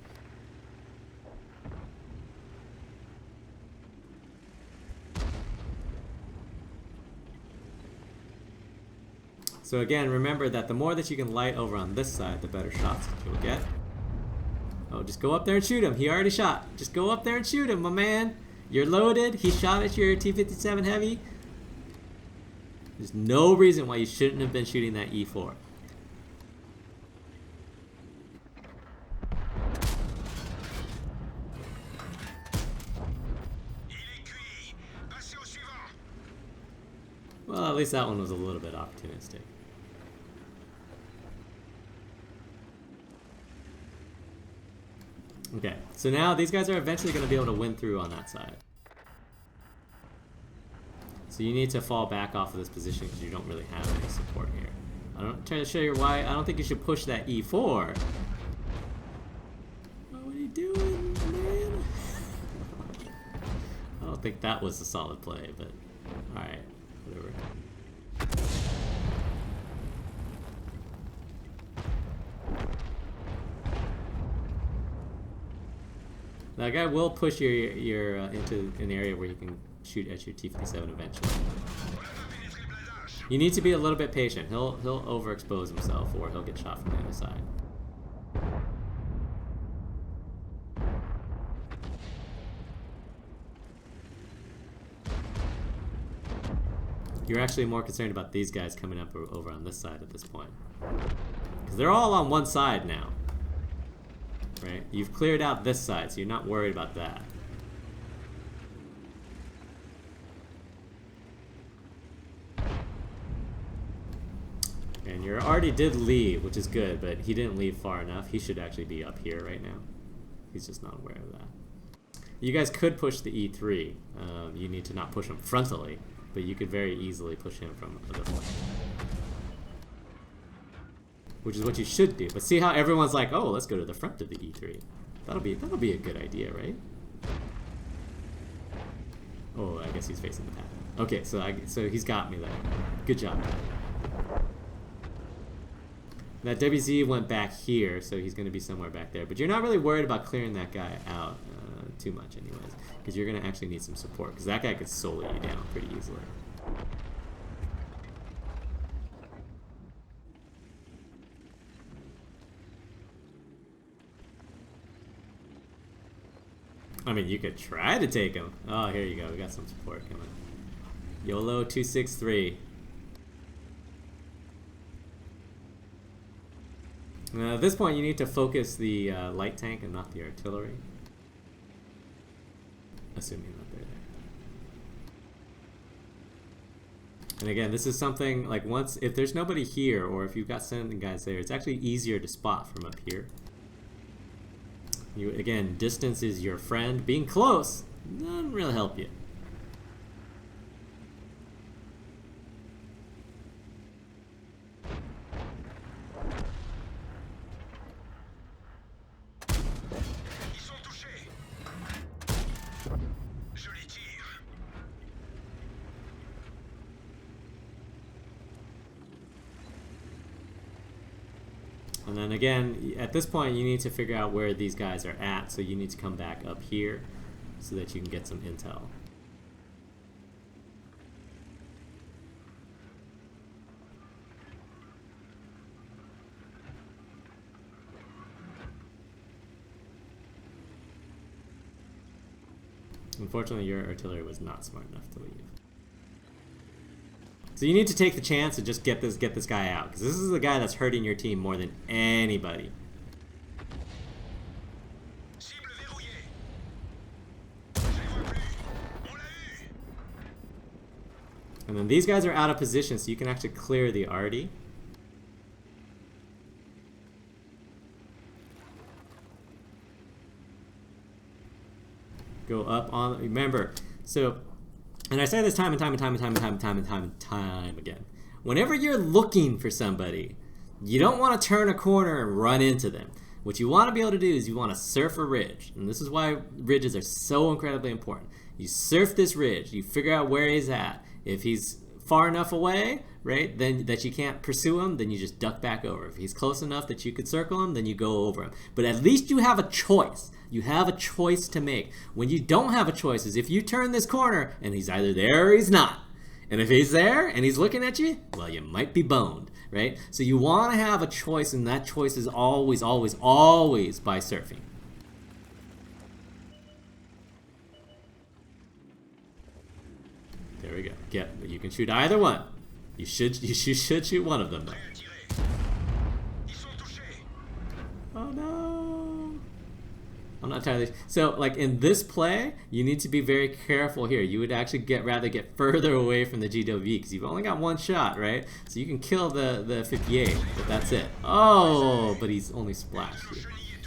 So again, remember that the more that you can light over on this side, the better shots that you'll get. Oh, just go up there and shoot him. He already shot. Just go up there and shoot him, my man. You're loaded. He shot at your T-57 Heavy. There's no reason why you shouldn't have been shooting that E4. Well, at least that one was a little bit opportunistic. Okay, so now these guys are eventually going to be able to win through on that side. So you need to fall back off of this position because you don't really have any support here. I'm trying to show you why I don't think you should push that E4. Oh, what are you doing, man? I don't think that was a solid play, but alright, whatever. That guy will push your into an area where you can shoot at your T-57 eventually. You need to be a little bit patient. He'll overexpose himself, or he'll get shot from the other side. You're actually more concerned about these guys coming up over on this side at this point, because they're all on one side now. Right? You've cleared out this side, so you're not worried about that. And you already did leave, which is good, but he didn't leave far enough. He should actually be up here right now. He's just not aware of that. You guys could push the E3. You need to not push him frontally, but you could very easily push him from the other way. Which is what you should do. But see how everyone's like, oh, let's go to the front of the E3. That'll be a good idea, right? Oh, I guess he's facing the path. Okay, so he's got me there. Good job. That WZ went back here, so he's going to be somewhere back there. But you're not really worried about clearing that guy out too much anyways, because you're going to actually need some support, because that guy could solo you down pretty easily. I mean, you could try to take him. Oh, here you go. We got some support coming. YOLO 263. Now, at this point, you need to focus the light tank and not the artillery. Assuming that they're there. And again, this is something like if there's nobody here, or if you've got sending guys there, it's actually easier to spot from up here. Again, distance is your friend. Being close doesn't really help you. And then again, at this point, you need to figure out where these guys are at, so you need to come back up here so that you can get some intel. Unfortunately, your artillery was not smart enough to leave. So you need to take the chance to just get this guy out, because this is the guy that's hurting your team more than anybody. And then these guys are out of position, so you can actually clear the arty. Go up on. Remember, so. And I say this time and time again. Whenever you're looking for somebody, you don't want to turn a corner and run into them. What you want to be able to do is you want to surf a ridge. And this is why ridges are so incredibly important. You surf this ridge. You figure out where he's at. If he's far enough away, right, then that you can't pursue him, then you just duck back over. If he's close enough that you could circle him, then you go over him. But at least you have a choice. You have a choice to make. When you don't have a choice is if you turn this corner and he's either there or he's not. And if he's there and he's looking at you, well, you might be boned, right? So you want to have a choice, and that choice is always, always, always by surfing. There we go. You can shoot either one. You should shoot one of them though. Oh no! I'm not entirely. So like in this play, you need to be very careful here. You would actually rather get further away from the GWE because you've only got one shot, right? So you can kill the 58, but that's it. Oh, but he's only splashed you,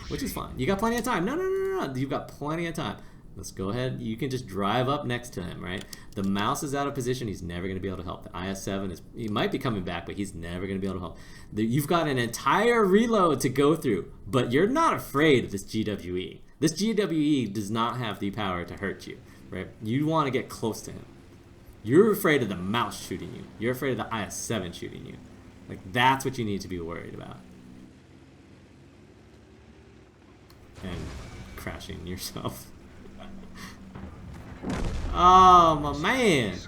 which is fine. You got plenty of time. No. You've got plenty of time. Let's go ahead. You can just drive up next to him, right? The mouse is out of position. He's never going to be able to help. The IS-7 he might be coming back, but he's never going to be able to help. You've got an entire reload to go through, but you're not afraid of this GWE. This GWE does not have the power to hurt you, right? You want to get close to him. You're afraid of the mouse shooting you. You're afraid of the IS-7 shooting you. Like, that's what you need to be worried about. And crashing yourself. Oh, my man.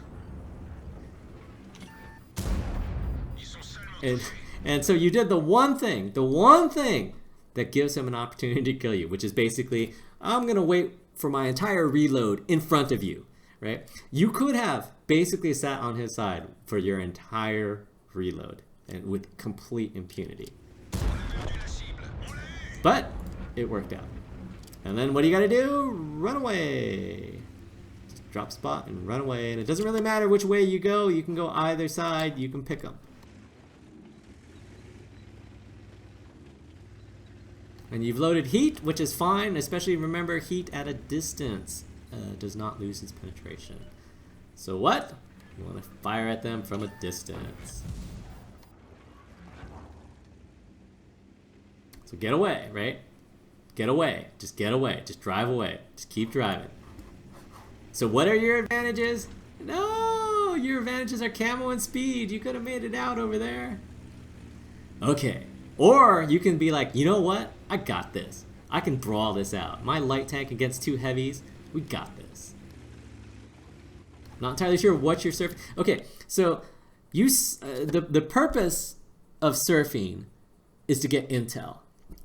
And so you did the one thing that gives him an opportunity to kill you, which is basically, I'm going to wait for my entire reload in front of you, right? You could have basically sat on his side for your entire reload and with complete impunity. But it worked out. And then what do you got to do? Run away. Drop spot and run away, and it doesn't really matter which way you go. You can go either side. You can pick them. And you've loaded heat, which is fine, especially remember heat at a distance does not lose its penetration. So what? You want to fire at them from a distance. So get away, right? Get away. Just get away. Just drive away. Just keep driving. So what are your advantages? No, your advantages are camo and speed. You could have made it out over there. Okay. Or you can be like, you know what? I got this. I can brawl this out. My light tank against two heavies. We got this. Not entirely sure what you're surfing. Okay, so the purpose of surfing is to get intel.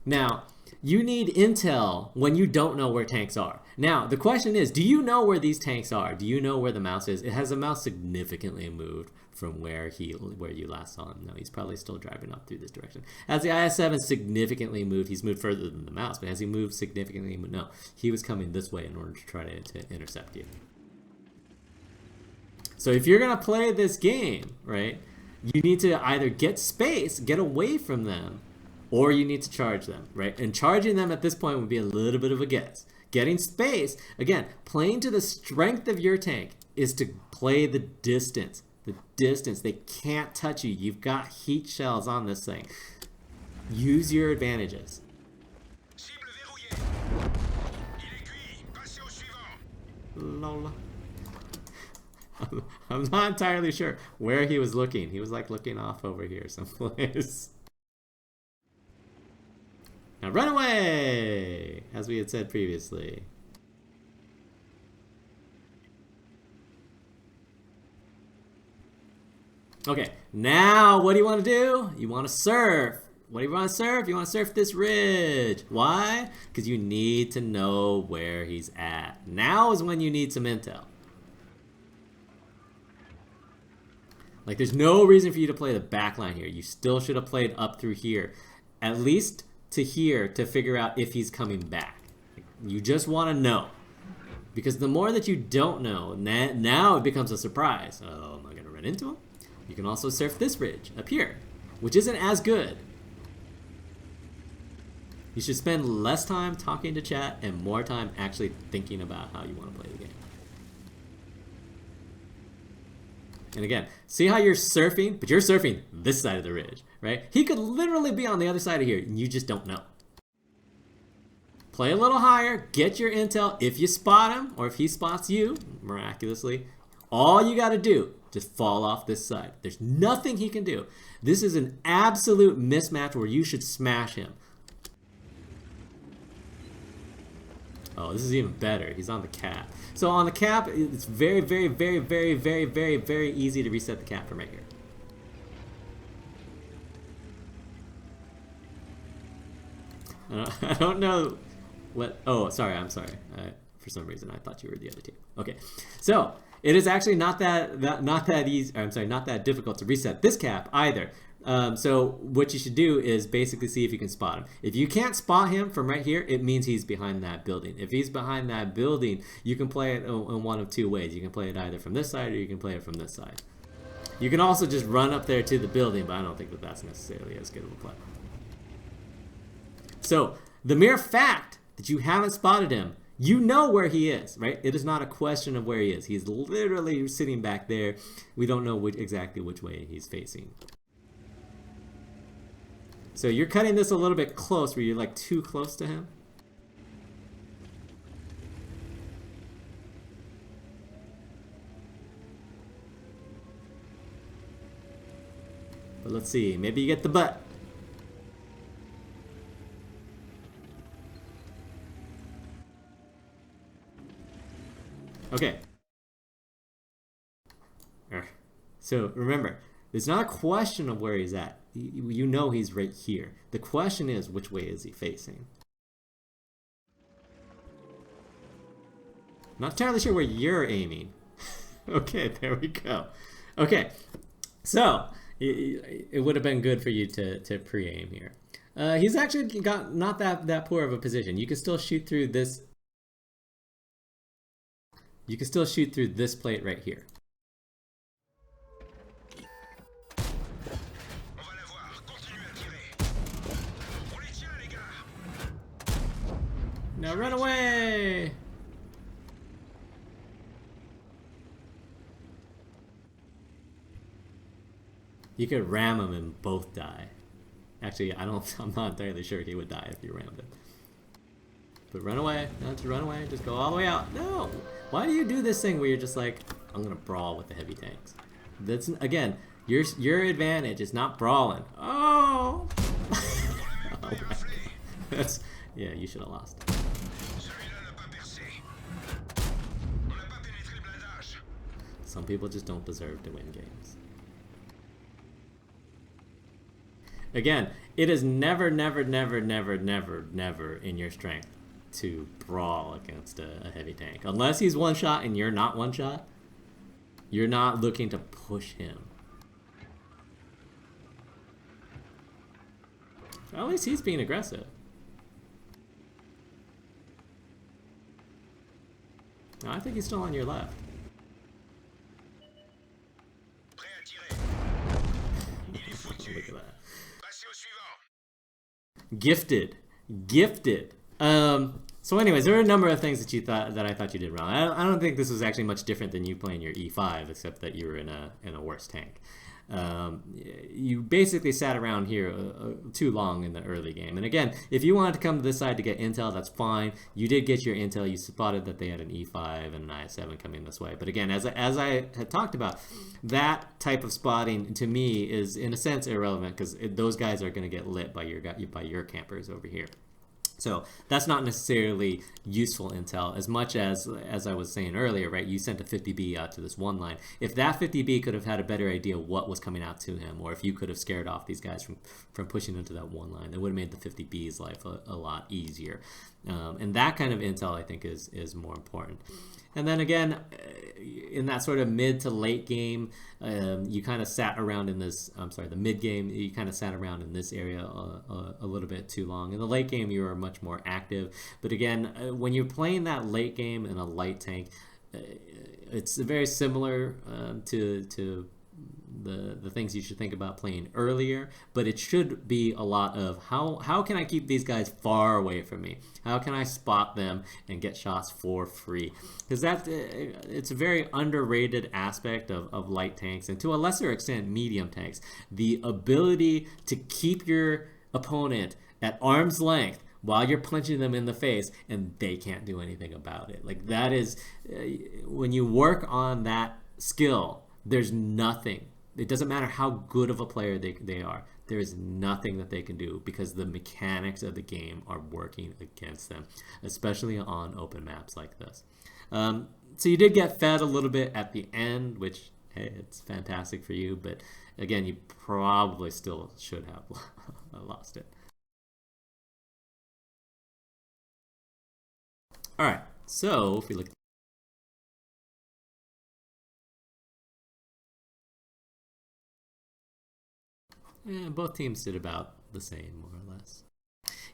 Now, you need intel when you don't know where tanks are. Now, the question is, do you know where these tanks are? Do you know where the mouse is? Has the mouse significantly moved from where you last saw him? No, he's probably still driving up through this direction. Has the IS-7 significantly moved? He's moved further than the mouse, but has he moved significantly? No, he was coming this way in order to try to intercept you. So if you're going to play this game, right, you need to either get space, get away from them, or you need to charge them, right? And charging them at this point would be a little bit of a guess. Getting space, again, playing to the strength of your tank is to play the distance. The distance. They can't touch you. You've got heat shells on this thing. Use your advantages. Lol. I'm not entirely sure where he was looking. He was like looking off over here someplace. Now run away, as we had said previously. Okay, now what do you want to do? You want to surf. What do you want to surf? You want to surf this ridge. Why? Because you need to know where he's at. Now is when you need some intel. Like, there's no reason for you to play the back line here. You still should have played up through here. At least to here to figure out if he's coming back. You just want to know. Because the more that you don't know, now it becomes a surprise. Oh, am I going to run into him? You can also surf this ridge up here, which isn't as good. You should spend less time talking to chat and more time actually thinking about how you want to play the game. And again, see how you're surfing, but you're surfing this side of the ridge, right? He could literally be on the other side of here, and you just don't know. Play a little higher, get your intel. If you spot him, or if he spots you, miraculously, all you got to do, just fall off this side. There's nothing he can do. This is an absolute mismatch where you should smash him. Oh, this is even better. He's on the cap. So on the cap, it's very, very, very, very, very, very, very easy to reset the cap from right here. I don't know what... Oh, sorry, I'm sorry. For some reason, I thought you were the other team. Okay, so it is actually not that easy. I'm sorry, not that difficult to reset this cap either. So what you should do is basically see if you can spot him. If you can't spot him from right here, it means he's behind that building. If he's behind that building, you can play it in one of two ways. You can play it either from this side or you can play it from this side. You can also just run up there to the building, but I don't think that that's necessarily as good of a play. So the mere fact that you haven't spotted him, you know where he is, right? It is not a question of where he is. He's literally sitting back there. We don't know exactly which way he's facing. So you're cutting this a little bit close where you're like too close to him. But let's see, maybe you get the butt. Okay. So remember, it's not a question of where he's at. You know he's right here. The question is, which way is he facing? Not entirely sure where you're aiming. Okay, there we go. Okay, so it would have been good for you to pre-aim here. He's actually got not that poor of a position. You can still shoot through this. You can still shoot through this plate right here. Now run away! You could ram him and both die. Actually, I'm not entirely sure he would die if you rammed him. But run away. No, just run away. Just go all the way out. No! Why do you do this thing where you're just like, I'm gonna brawl with the heavy tanks? That's, again, your advantage is not brawling. Oh! Oh, that's, yeah, you should have lost. Some people just don't deserve to win games. Again, It is never, never, never, never, never, never in your strength to brawl against a heavy tank. Unless he's one shot and you're not one shot, you're not looking to push him. At least he's being aggressive. No, I think he's still on your left. Look at that. Gifted. Gifted. So anyways, there are a number of things that I thought you did wrong. I don't think this was actually much different than you playing your E5, except that you were in a worse tank. You basically sat around here too long in the early game. And again, if you wanted to come to this side to get intel, that's fine. You did get your intel. You spotted that they had an E5 and an IS-7 coming this way. But again, as I had talked about, that type of spotting to me is in a sense irrelevant, because those guys are going to get lit by your campers over here. So that's not necessarily useful intel as much as I was saying earlier, right? You sent a 50B out to this one line. If that 50B could have had a better idea what was coming out to him, or if you could have scared off these guys from pushing into that one line, it would have made the 50B's life a lot easier. And that kind of intel, I think, is more important. And then again, in that sort of mid to late game, you kind of sat around in this, the mid game, you kind of sat around in this area a little bit too long. In the late game, you were much more active. But again, when you're playing that late game in a light tank, it's very similar to the things you should think about playing earlier, but it should be a lot of how can I keep these guys far away from me? How can I spot them and get shots for free? Because it's a very underrated aspect of light tanks, and to a lesser extent medium tanks. The ability to keep your opponent at arm's length while you're punching them in the face and they can't do anything about it. Like, that is, when you work on that skill, there's nothing. It doesn't matter how good of a player they are. There is nothing that they can do because the mechanics of the game are working against them, especially on open maps like this. So you did get fed a little bit at the end, which, hey, it's fantastic for you. But again, you probably still should have lost it. All right. So if we look. Both teams did about the same, more or less.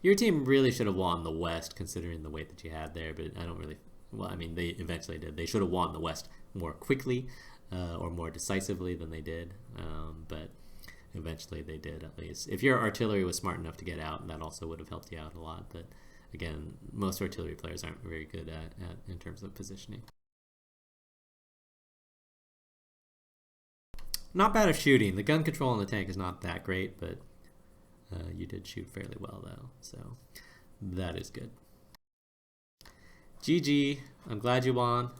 Your team really should have won the West, considering the weight that you had there, but I don't really... Well, I mean, they eventually did. They should have won the West more quickly or more decisively than they did, but eventually they did, at least. If your artillery was smart enough to get out, that also would have helped you out a lot, but again, most artillery players aren't very good at in terms of positioning. Not bad at shooting. The gun control on the tank is not that great, but you did shoot fairly well, though. So that is good. GG. I'm glad you won.